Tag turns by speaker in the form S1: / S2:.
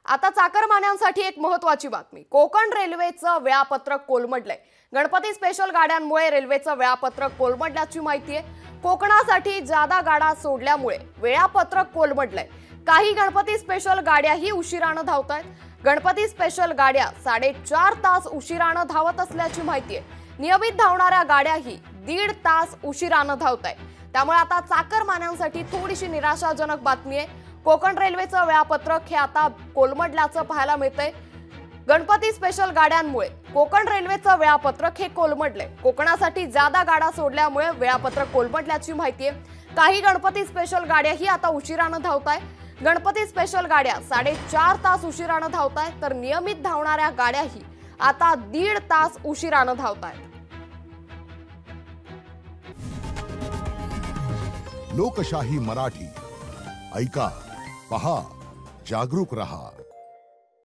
S1: आता चाकरमान्यांसाठी एक महत्त्वाची बातमी। कोकण रेल्वेचं वेळापत्रक कोलमडलंय। गणपती स्पेशल गाड्यांमुळे रेल्वेचं वेळापत्रक कोलमडल्याची माहिती आहे। कोकणासाठी जादा गाड्या सोडल्यामुळे वेळापत्रक कोलमडलंय। काही गणपती स्पेशल गाड्याही उशिराने धावतायत। गणपती स्पेशल गाड्या 4.5 तास उशिराने धावत असल्याची माहिती आहे। नियमित धावणाऱ्या गाड्याही 1.5 तास उशिराने धावतायत। त्यामुळे आता चाकरमान्यांसाठी थोडीशी निराशाजनक बातमी आहे। कोकण रेल्वेचं वेळापत्रक हे आता कोलमडल्याचं पाहायला मिळतंय। गणपती स्पेशल गाड्यांमुळे कोकण रेल्वेचं वेळापत्रक हे कोलमडलंय। कोकणासाठी जादा गाड्या सोडल्यामुळे वेळापत्रक कोलमडल्याची माहिती आहे। काही गणपती स्पेशल गाड्याही आता उशिराने धावतायत। गणपती स्पेशल गाड्या 4.5 तास उशिराने धावतायत, तर नियमित धावणाऱ्या गाड्याही आता 1.5 तास उशिराने धावतायत।
S2: लोकशाही मराठी ऐका, पहा, जागरूक रहा।